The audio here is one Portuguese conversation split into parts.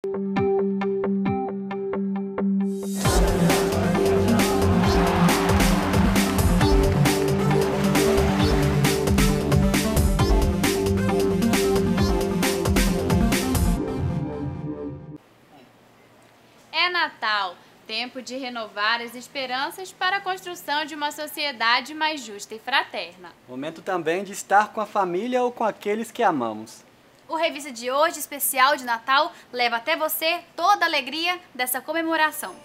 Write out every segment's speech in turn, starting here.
É Natal, tempo de renovar as esperanças para a construção de uma sociedade mais justa e fraterna. Momento também de estar com a família ou com aqueles que amamos. O Revista de hoje, especial de Natal, leva até você toda a alegria dessa comemoração.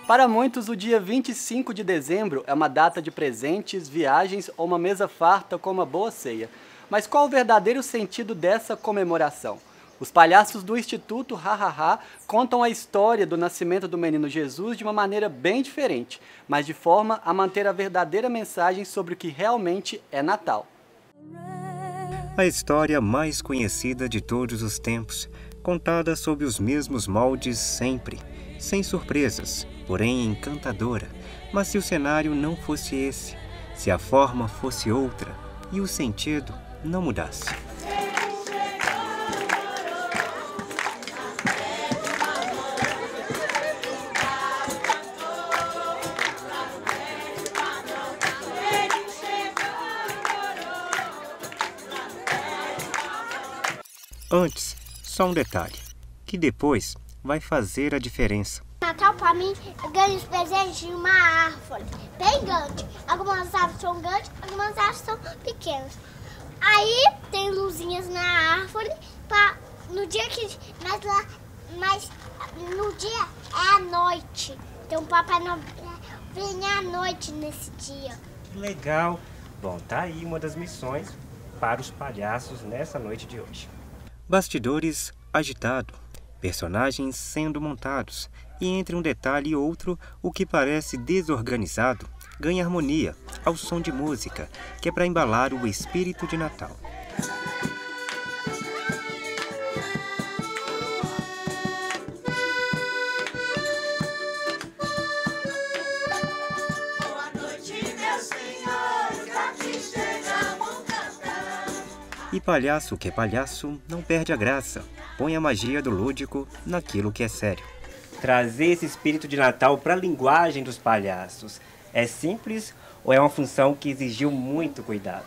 Para muitos, o dia 25 de dezembro é uma data de presentes, viagens ou uma mesa farta com uma boa ceia. Mas qual o verdadeiro sentido dessa comemoração? Os palhaços do Instituto Ha-Ha-Ha contam a história do nascimento do menino Jesus de uma maneira bem diferente, mas de forma a manter a verdadeira mensagem sobre o que realmente é Natal. A história mais conhecida de todos os tempos, contada sob os mesmos moldes sempre, sem surpresas, porém encantadora. Mas se o cenário não fosse esse, se a forma fosse outra e o sentido não mudasse. Antes, só um detalhe, que depois vai fazer a diferença. Natal, para mim, eu ganho os presentes de uma árvore bem grande. Algumas árvores são grandes, algumas árvores são pequenas. Aí tem luzinhas na árvore para no dia que mas no dia é à noite. Então o Papai Noel vem à noite nesse dia. Legal. Bom, tá aí uma das missões para os palhaços nessa noite de hoje. Bastidores agitado, personagens sendo montados, e entre um detalhe e outro, o que parece desorganizado ganha harmonia ao som de música, que é para embalar o espírito de Natal. E palhaço que é palhaço não perde a graça, põe a magia do lúdico naquilo que é sério. Trazer esse espírito de Natal para a linguagem dos palhaços é simples ou é uma função que exigiu muito cuidado?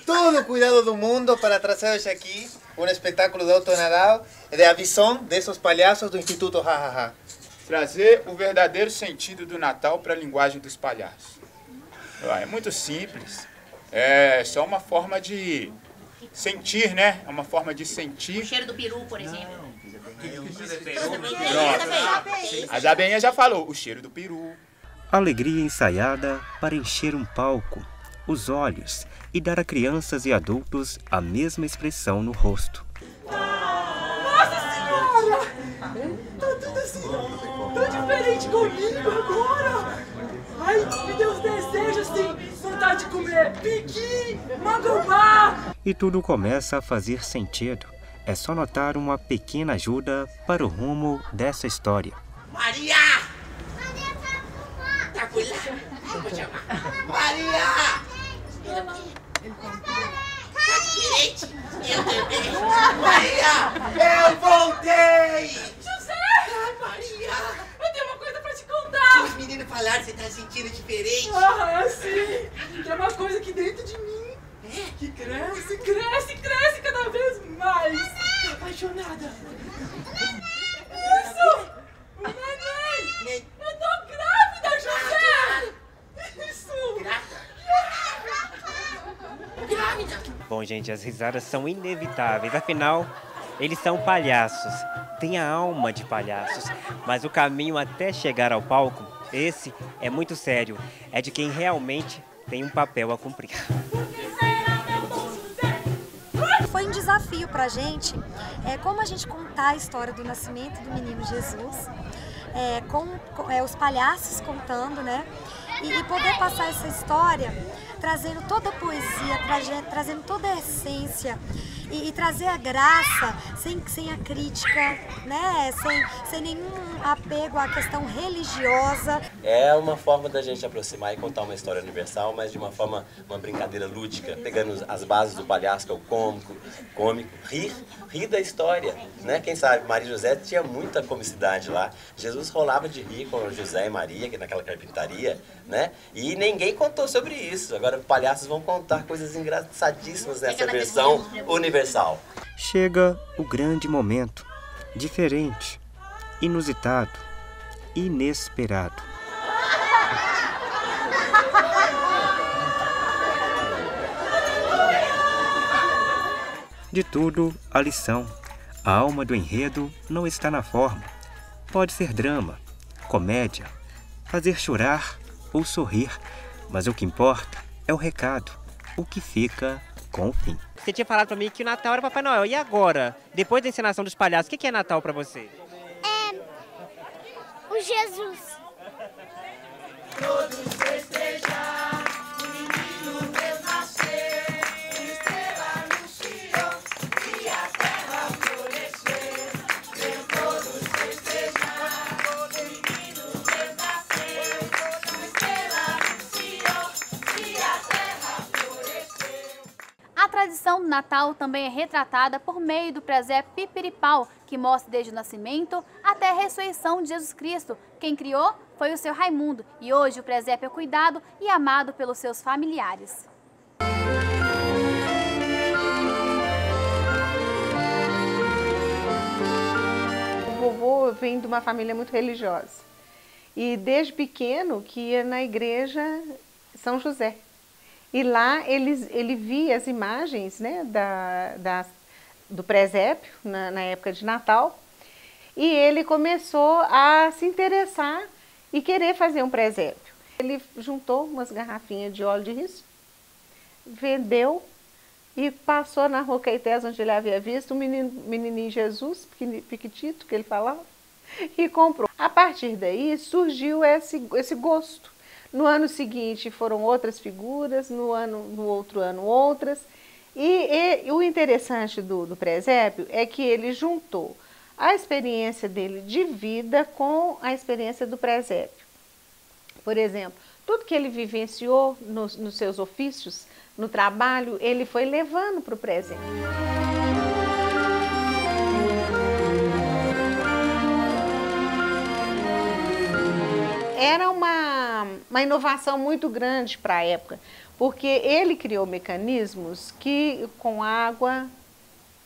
Todo o cuidado do mundo para trazer hoje aqui um espetáculo de Alto Natal e da visão desses palhaços do Instituto Ha-Ha-Ha. Trazer o verdadeiro sentido do Natal para a linguagem dos palhaços. É muito simples. É só uma forma de sentir, né? É uma forma de sentir. O cheiro do peru, por exemplo. A Zabinha já falou, o cheiro do peru. Alegria ensaiada para encher um palco, os olhos e dar a crianças e adultos a mesma expressão no rosto. Nossa Senhora! Tá tudo assim, tão diferente comigo agora! Ai, me deu uns desejos assim, vontade de comer piqui, mangobá! E tudo começa a fazer sentido. É só notar uma pequena ajuda para o rumo dessa história. Maria! Tá por lá? Eu vou chamar. Maria! Tá diferente? Eu também. Maria! Eu voltei! José! Ai, Maria! Eu tenho uma coisa pra te contar! Os meninos falaram que você tá sentindo diferente. Ah, sim! Tem uma coisa aqui dentro de mim que cresce, cresce, cresce cada vez mais. Tô apaixonada. Isso! O neném! Eu tô grávida, José! Isso! Grávida! Bom, gente, as risadas são inevitáveis, afinal, eles são palhaços, têm a alma de palhaços, mas o caminho até chegar ao palco, esse é muito sério, é de quem realmente tem um papel a cumprir. Foi um desafio pra gente, como a gente contar a história do nascimento do menino Jesus, com os palhaços contando, né? E poder passar essa história trazendo toda a poesia, trazendo toda a essência e trazer a graça sem a crítica, né? Sem nenhum apego à questão religiosa. É uma forma da gente aproximar e contar uma história universal, mas de uma forma, uma brincadeira lúdica, pegando as bases do palhaço, que é o cômico, rir da história, né? Quem sabe, Maria e José tinha muita comicidade lá. Jesus rolava de rir com José e Maria, que naquela carpintaria, né? E ninguém contou sobre isso. Agora, palhaços vão contar coisas engraçadíssimas nessa versão universal. Chega o grande momento, diferente, inusitado, inesperado. De tudo, a lição. A alma do enredo não está na forma. Pode ser drama, comédia, fazer chorar ou sorrir, mas o que importa é o recado, o que fica com o fim. Você tinha falado pra mim que o Natal era Papai Noel. E agora? Depois da encenação dos palhaços, o que é Natal pra você? O Jesus. Todos festejar, o menino Deus nascer, estrela anunciou que a terra florescer. Venham todos festejar, o menino Deus nascer, estrela anunciou que a terra floresceu. A tradição do Natal também é retratada por meio do presépio Pipiripau, que mostra desde o nascimento até a ressurreição de Jesus Cristo. Quem criou foi o seu Raimundo, e hoje o presépio é cuidado e amado pelos seus familiares. O vovô vem de uma família muito religiosa e desde pequeno que ia na igreja São José. E lá ele via as imagens, né, do presépio na época de Natal, e ele começou a se interessar e querer fazer um presépio. Ele juntou umas garrafinhas de óleo de riso, vendeu e passou na Rua Caetés, onde ele havia visto um menininho Jesus, piquitito, que ele falava, e comprou. A partir daí surgiu esse gosto. No ano seguinte foram outras figuras, no outro ano outras. E o interessante do presépio é que ele juntou a experiência dele de vida com a experiência do presépio. Por exemplo, tudo que ele vivenciou nos seus ofícios, no trabalho, ele foi levando para o presépio. Era uma inovação muito grande para a época, porque ele criou mecanismos que, com água,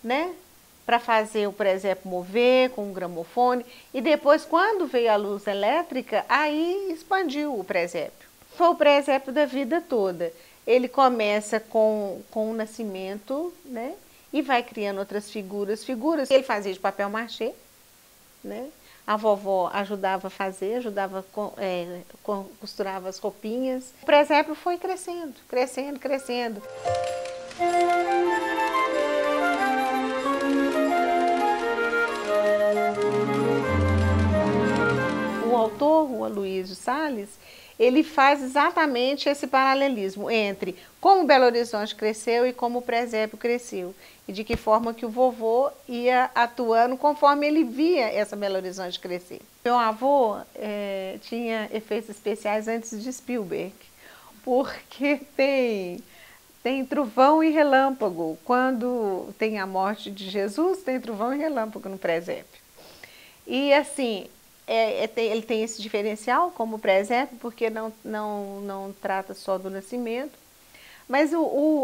né, para fazer o presépio mover, com um gramofone, e depois, quando veio a luz elétrica, aí expandiu o presépio. Foi o presépio da vida toda. Ele começa com o nascimento, né, e vai criando outras figuras que ele fazia de papel machê, né? A vovó ajudava a fazer, costurava as roupinhas. O presépio foi crescendo, crescendo, crescendo. O autor, o Aloysio Salles, ele faz exatamente esse paralelismo entre como Belo Horizonte cresceu e como o presépio cresceu. E de que forma que o vovô ia atuando conforme ele via essa Belo Horizonte crescer. Meu avô tinha efeitos especiais antes de Spielberg, porque tem trovão e relâmpago. Quando tem a morte de Jesus, tem trovão e relâmpago no presépio. E assim, ele tem esse diferencial como presépio, porque não trata só do nascimento, mas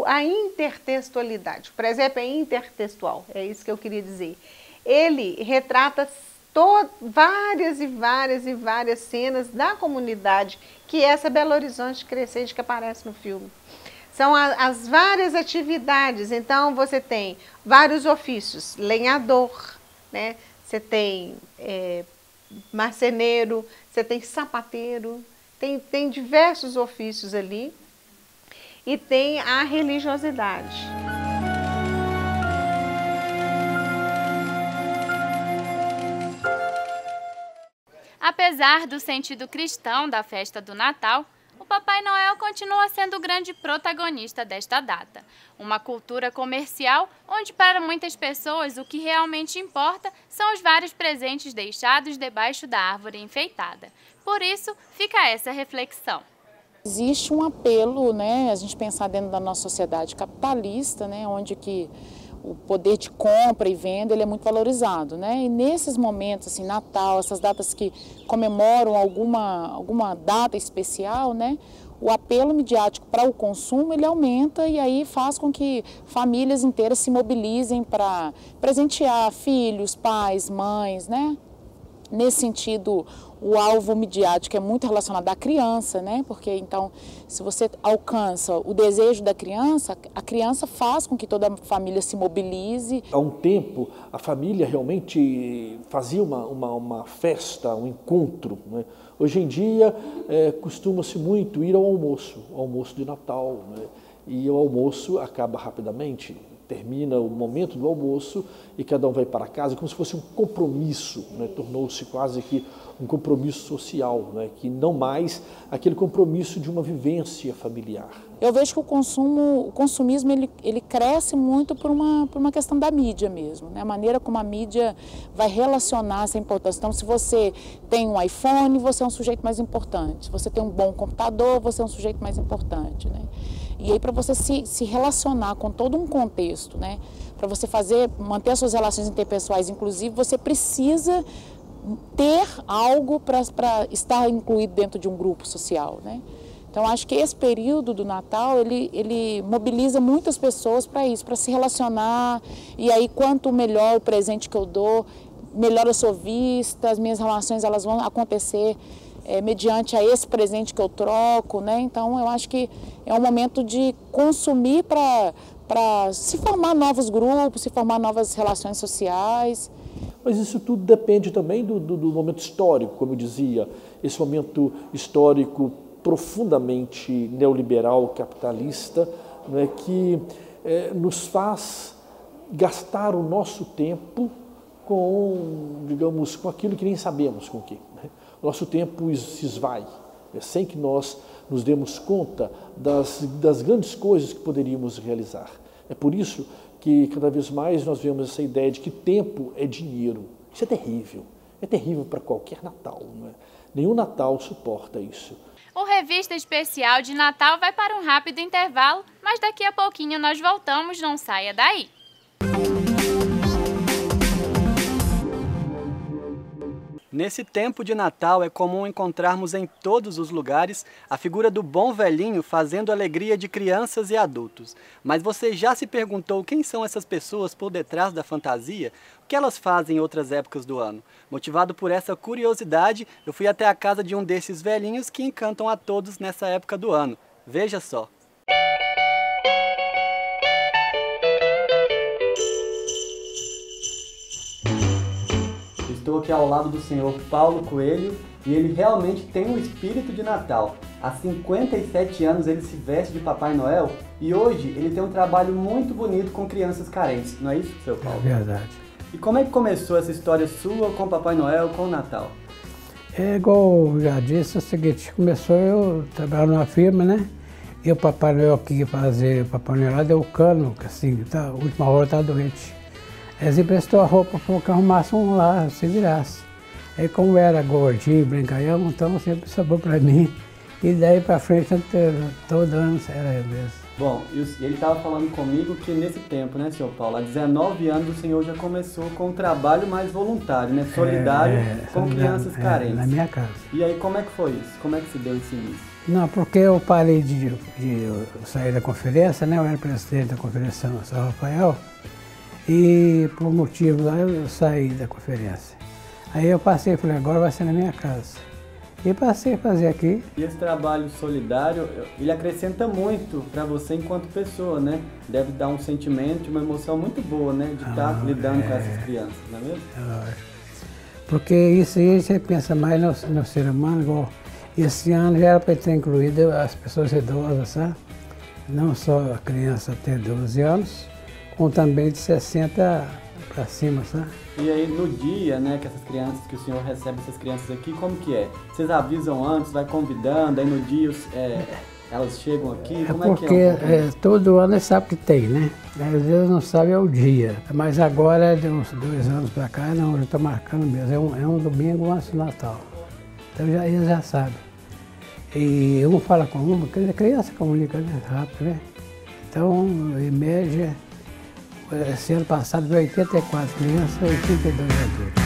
a intertextualidade. O presépio é intertextual, é isso que eu queria dizer. Ele retrata várias e várias cenas da comunidade, que é essa Belo Horizonte crescente que aparece no filme. São as várias atividades, então você tem vários ofícios, lenhador, né? Você tem marceneiro, você tem sapateiro, tem diversos ofícios ali, e tem a religiosidade. Apesar do sentido cristão da festa do Natal, o Papai Noel continua sendo o grande protagonista desta data. Uma cultura comercial onde para muitas pessoas o que realmente importa são os vários presentes deixados debaixo da árvore enfeitada. Por isso, fica essa reflexão. Existe um apelo, né, a gente pensar dentro da nossa sociedade capitalista, né, onde que o poder de compra e venda ele é muito valorizado, né? E nesses momentos, assim, Natal, essas datas que comemoram alguma data especial, né? O apelo midiático para o consumo ele aumenta e aí faz com que famílias inteiras se mobilizem para presentear filhos, pais, mães, né? Nesse sentido, o alvo midiático é muito relacionado à criança, né? Porque então, se você alcança o desejo da criança, a criança faz com que toda a família se mobilize. Há um tempo, a família realmente fazia uma festa, um encontro, né? Hoje em dia, costuma-se muito ir ao almoço de Natal, né? E o almoço acaba rapidamente. Termina o momento do almoço e cada um vai para casa como se fosse um compromisso, né? Tornou-se quase que um compromisso social, né? Que não mais aquele compromisso de uma vivência familiar. Eu vejo que o consumismo ele cresce muito por uma questão da mídia mesmo, né? A maneira como a mídia vai relacionar essa importância. Então, se você tem um iPhone, você é um sujeito mais importante. Se você tem um bom computador, você é um sujeito mais importante, né? E aí, para você se relacionar com todo um contexto, né? Para você manter as suas relações interpessoais, inclusive, você precisa ter algo para estar incluído dentro de um grupo social, né? Então, acho que esse período do Natal, ele mobiliza muitas pessoas para isso, para se relacionar. E aí, quanto melhor o presente que eu dou, melhor eu sou vista, as minhas relações elas vão acontecer mediante a esse presente que eu troco, né? Então, eu acho que é um momento de consumir para se formar novos grupos, se formar novas relações sociais. Mas isso tudo depende também do momento histórico, como eu dizia, esse momento histórico profundamente neoliberal, capitalista, né, que nos faz gastar o nosso tempo com, digamos, com aquilo que nem sabemos com o que. Né? O nosso tempo se esvai, sem que nós nos demos conta das grandes coisas que poderíamos realizar. É por isso que cada vez mais nós vemos essa ideia de que tempo é dinheiro. Isso é terrível para qualquer Natal. Não é? Nenhum Natal suporta isso. O Revista Especial de Natal vai para um rápido intervalo, mas daqui a pouquinho nós voltamos, não saia daí. Nesse tempo de Natal é comum encontrarmos em todos os lugares a figura do bom velhinho fazendo a alegria de crianças e adultos. Mas você já se perguntou quem são essas pessoas por detrás da fantasia? O que elas fazem em outras épocas do ano? Motivado por essa curiosidade, eu fui até a casa de um desses velhinhos que encantam a todos nessa época do ano. Veja só. Estou aqui ao lado do senhor Paulo Coelho e ele realmente tem um espírito de Natal. Há 57 anos ele se veste de Papai Noel e hoje ele tem um trabalho muito bonito com crianças carentes, não é isso, seu Paulo? É verdade. E como é que começou essa história sua com Papai Noel, com o Natal? É igual eu já disse, é o seguinte, começou eu trabalhando numa firma, né? E o Papai Noel que ia fazer, o Papai Noel deu o cano, assim, a última hora estava doente. Eles emprestou a roupa para que arrumasse um lá, se virasse. Aí como eu era gordinho, brincalhão, então sempre sobrou para mim. E daí para frente, todo ano era eu mesmo. Bom, e ele estava falando comigo que nesse tempo, né, senhor Paulo, há 19 anos o senhor já começou com um trabalho mais voluntário, né, solidário com crianças carentes. Na minha casa. E aí como é que foi isso? Como é que se deu esse início? Não, porque eu parei de sair da conferência, né, eu era presidente da Conferência São Rafael. E por motivo lá eu saí da conferência. Aí eu passei e falei, agora vai ser na minha casa. E passei a fazer aqui. E esse trabalho solidário, ele acrescenta muito para você enquanto pessoa, né? Deve dar um sentimento, uma emoção muito boa, né? De estar lidando com essas crianças, não é mesmo? Porque isso aí você pensa mais no ser humano, igual esse ano já era para ter incluído as pessoas idosas, sabe? Não só a criança até 12 anos, como também de 60 pra cima, sabe? E aí no dia, né, que essas crianças, que o senhor recebe essas crianças aqui, como que é? Vocês avisam antes, vai convidando, aí no dia elas chegam aqui, como é que é? Porque todo ano eles sabem que tem, né? Às vezes não sabem o dia, mas agora, de uns 2 anos pra cá, não, já estou marcando mesmo, é um domingo antes do Natal. Então eles já sabem. E um fala com uma, porque a criança comunica, né, rápido, né? Então, em média, esse ano passado veio 84 crianças e 82 adultos.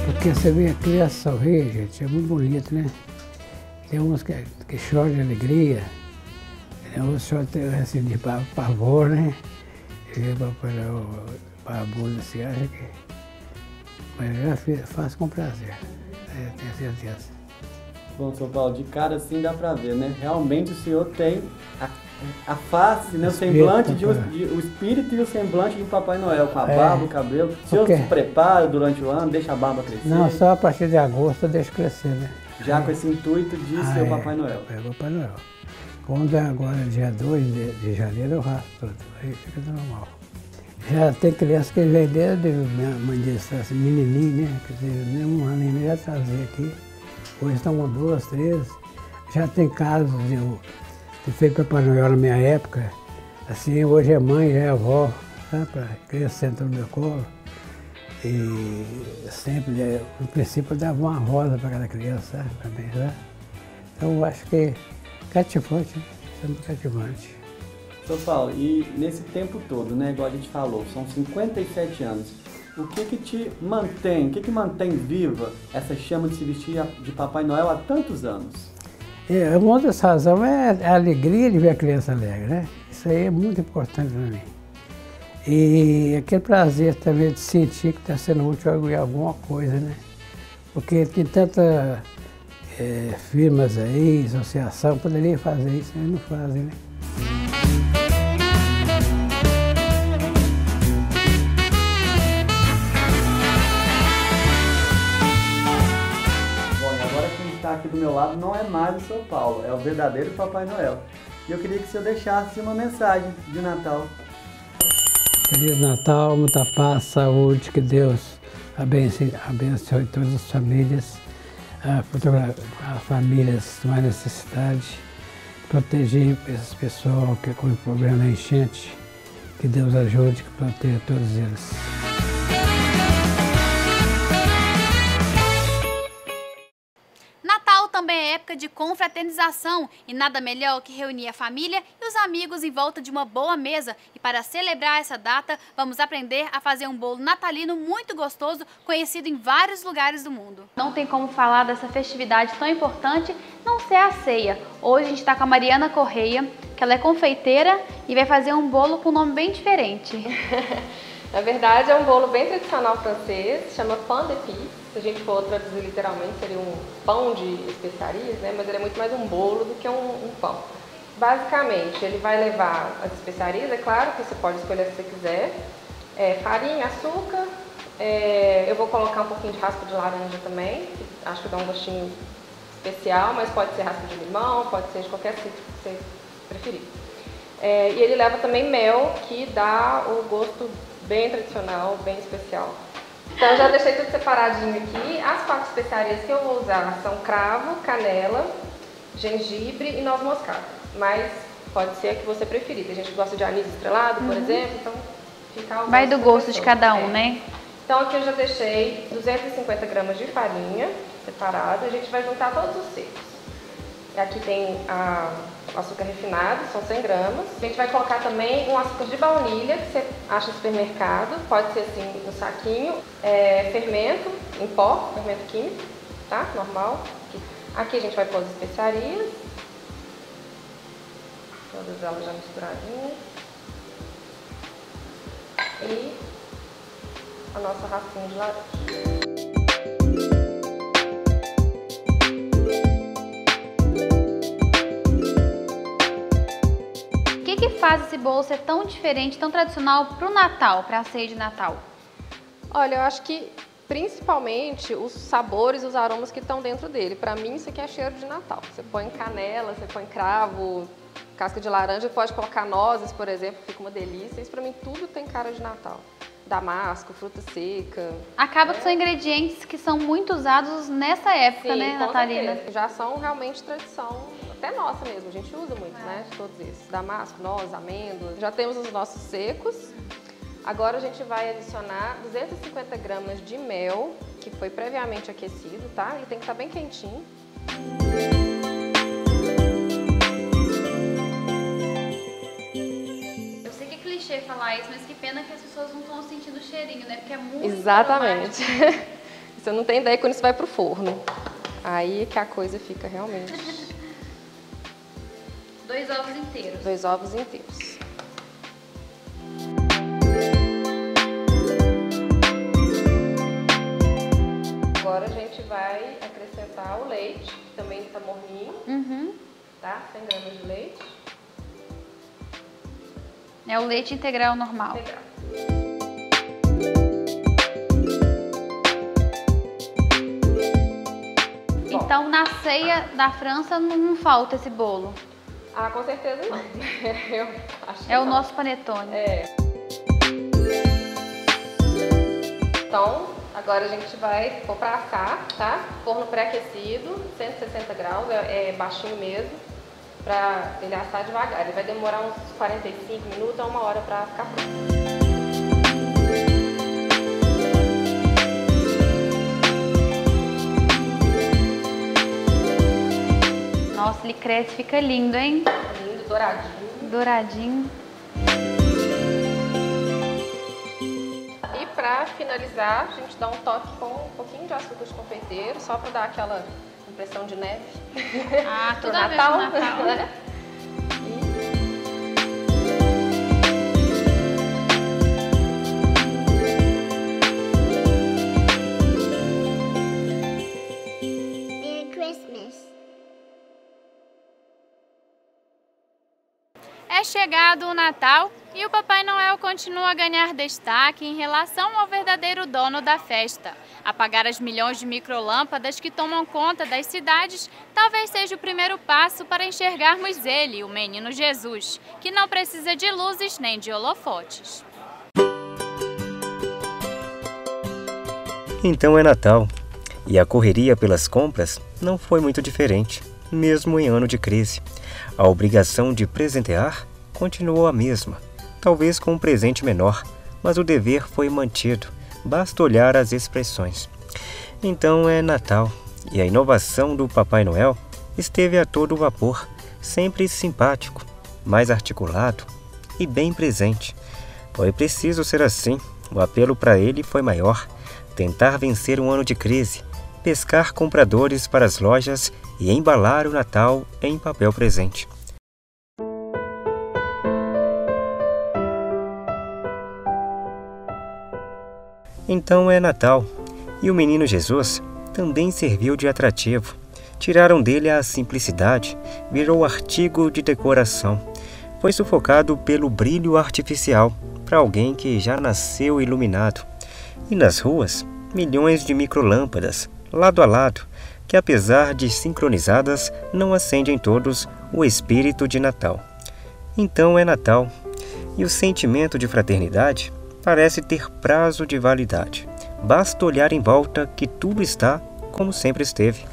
Porque você vê a criança sorrir, gente, é muito bonito, né? Tem uns que choram de alegria, outros choram assim, de pavor, né? E pavor, assim, acha que... Mas eu já faço com prazer, tenho certeza. Bom, São Paulo, de cara assim dá pra ver, né? Realmente o senhor tem a face, né? O semblante, o espírito e o semblante de Papai Noel, com a barba, o cabelo. O senhor se prepara durante o ano, deixa a barba crescer? Não, só a partir de agosto eu deixo crescer, né? Já com esse intuito de ser o Papai Noel? É o Papai Noel. Quando é agora dia 2 de janeiro eu raspo tudo, aí fica normal. Já tem crianças que vêm desde minha mãe disse assim, menininho, né? Que teve um ano e meio já trazia aqui. Hoje estão com 2, 3. Já tem casos de fez Papai Noel na minha época. Assim, hoje é mãe, já é avó, sabe? A criança senta no meu colo. E sempre, no princípio, eu dava uma rosa para cada criança, sabe? Também, sabe? Então, eu acho que cativante, sempre cativante. São Paulo, e nesse tempo todo, né, igual a gente falou, são 57 anos. O que te mantém, o que mantém viva essa chama de se vestir de Papai Noel há tantos anos? Uma das razões é a alegria de ver a criança alegre, né? Isso aí é muito importante para mim. E aquele prazer também de sentir que está sendo útil em alguma coisa, né? Porque tem tantas firmas aí, associação, poderia fazer isso, eles não fazem, né? Aqui do meu lado não é mais o São Paulo, é o verdadeiro Papai Noel. E eu queria que o senhor deixasse uma mensagem de Natal. Feliz Natal, muita paz, saúde, que Deus abençoe todas as famílias, as famílias com mais necessidade, proteger essas pessoas que com problema na enchente, que Deus ajude, que proteja todos eles. Também é época de confraternização e nada melhor que reunir a família e os amigos em volta de uma boa mesa. E para celebrar essa data, vamos aprender a fazer um bolo natalino muito gostoso, conhecido em vários lugares do mundo. Não tem como falar dessa festividade tão importante não ser a ceia. Hoje a gente está com a Mariana Correia, que ela é confeiteira e vai fazer um bolo com um nome bem diferente. Na verdade é um bolo bem tradicional francês, chama pain d'épices. Se a gente for traduzir literalmente, seria um pão de especiarias, né? Mas ele é muito mais um bolo do que um pão. Basicamente, ele vai levar as especiarias, é claro que você pode escolher se você quiser, farinha, açúcar, eu vou colocar um pouquinho de raspa de laranja também, que acho que dá um gostinho especial, mas pode ser raspa de limão, pode ser de qualquer tipo que você preferir. E ele leva também mel, que dá o gosto bem tradicional, bem especial. Então já deixei tudo separadinho aqui. As 4 especiarias que eu vou usar são cravo, canela, gengibre e noz moscada. Mas pode ser a que você preferir. Tem gente que gosta de anis estrelado, por exemplo, então fica ao vai do gosto de cada um, né? Então aqui eu já deixei 250 gramas de farinha separada. A gente vai juntar todos os secos. Aqui tem o açúcar refinado, são 100 gramas. A gente vai colocar também um açúcar de baunilha, que você acha no supermercado, pode ser assim no saquinho. Fermento em pó, fermento químico, tá? Normal. Aqui a gente vai pôr as especiarias. Todas elas já misturadinhas. E a nossa raspinha de laranja. O que faz esse bolo ser tão diferente, tão tradicional para o Natal, para a ceia de Natal? Olha, eu acho que principalmente os sabores, os aromas que estão dentro dele. Para mim isso aqui é cheiro de Natal. Você põe canela, você põe cravo, casca de laranja, pode colocar nozes, por exemplo, fica uma delícia. Isso pra mim tudo tem cara de Natal. Damasco, fruta seca. Acaba que são ingredientes que são muito usados nessa época, Sim, né, com natalina? certeza. Já são realmente tradição, até nossa mesmo, a gente usa muito, né, de todos esses. Damasco, nozes, amêndoas. Já temos os nossos secos. Agora a gente vai adicionar 250 gramas de mel, que foi previamente aquecido, tá? Ele tem que estar bem quentinho. Eu sei que é clichê falar isso, mas que pena que as pessoas não estão sentindo o cheirinho, né? Porque é muito Exatamente. Você não tem ideia quando isso vai pro forno. Aí que a coisa fica realmente... 2 ovos inteiros. 2 ovos inteiros. Agora a gente vai acrescentar o leite, que também está morninho, tá? 100 gramas de leite. É o leite integral normal. Integral. Então, na ceia da França não falta esse bolo? Ah, com certeza não. Eu acho que é o não. nosso panetone. É. Então, agora a gente vai pôr para assar, tá? Forno pré-aquecido, 160 graus, é baixinho mesmo, para ele assar devagar. Ele vai demorar uns 45 minutos a 1 hora para ficar pronto. Nossa, ele cresce, fica lindo, hein? Lindo, douradinho. Douradinho. E para finalizar, a gente dá um toque com um pouquinho de açúcar de confeiteiro, só para dar aquela impressão de neve. Ah, pro tudo a ver Natal, com Natal. né? Merry Christmas. É chegado o Natal e o Papai Noel continua a ganhar destaque em relação ao verdadeiro dono da festa. Apagar as milhões de microlâmpadas que tomam conta das cidades talvez seja o primeiro passo para enxergarmos ele, o menino Jesus, que não precisa de luzes nem de holofotes. Então é Natal, e a correria pelas compras não foi muito diferente, mesmo em ano de crise. A obrigação de presentear continuou a mesma, talvez com um presente menor, mas o dever foi mantido, basta olhar as expressões. Então é Natal, e a inovação do Papai Noel esteve a todo vapor, sempre simpático, mais articulado e bem presente. Foi preciso ser assim, o apelo para ele foi maior, tentar vencer um ano de crise, pescar compradores para as lojas e embalar o Natal em papel presente. Então é Natal, e o menino Jesus também serviu de atrativo. Tiraram dele a simplicidade, virou artigo de decoração. Foi sufocado pelo brilho artificial, para alguém que já nasceu iluminado. E nas ruas, milhões de microlâmpadas, lado a lado, que apesar de sincronizadas, não acendem todos o espírito de Natal. Então é Natal, e o sentimento de fraternidade parece ter prazo de validade. Basta olhar em volta que tudo está como sempre esteve.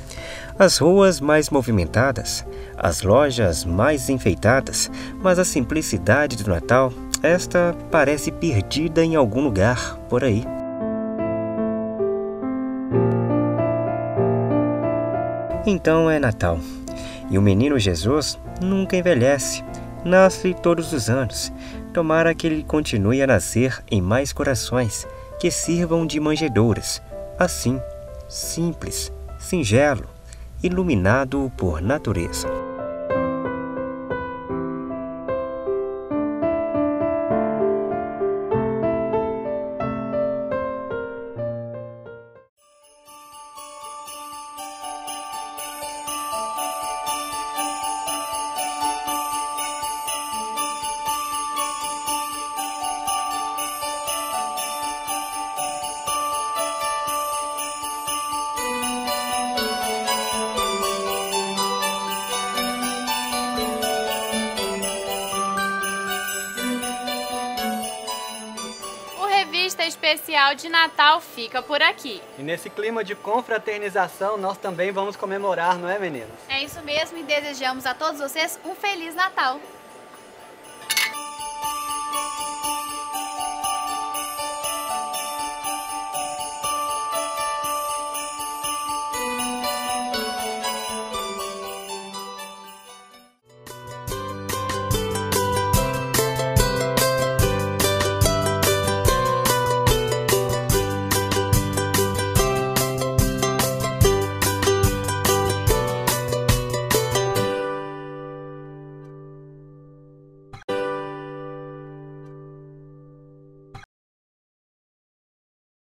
As ruas mais movimentadas, as lojas mais enfeitadas, mas a simplicidade do Natal, esta parece perdida em algum lugar por aí. Então é Natal, e o menino Jesus nunca envelhece, nasce todos os anos. Tomara que ele continue a nascer em mais corações, que sirvam de manjedouras, assim, simples, singelo, iluminado por natureza. especial de Natal fica por aqui. E nesse clima de confraternização, nós também vamos comemorar, não é, meninos? É isso mesmo e desejamos a todos vocês um Feliz Natal.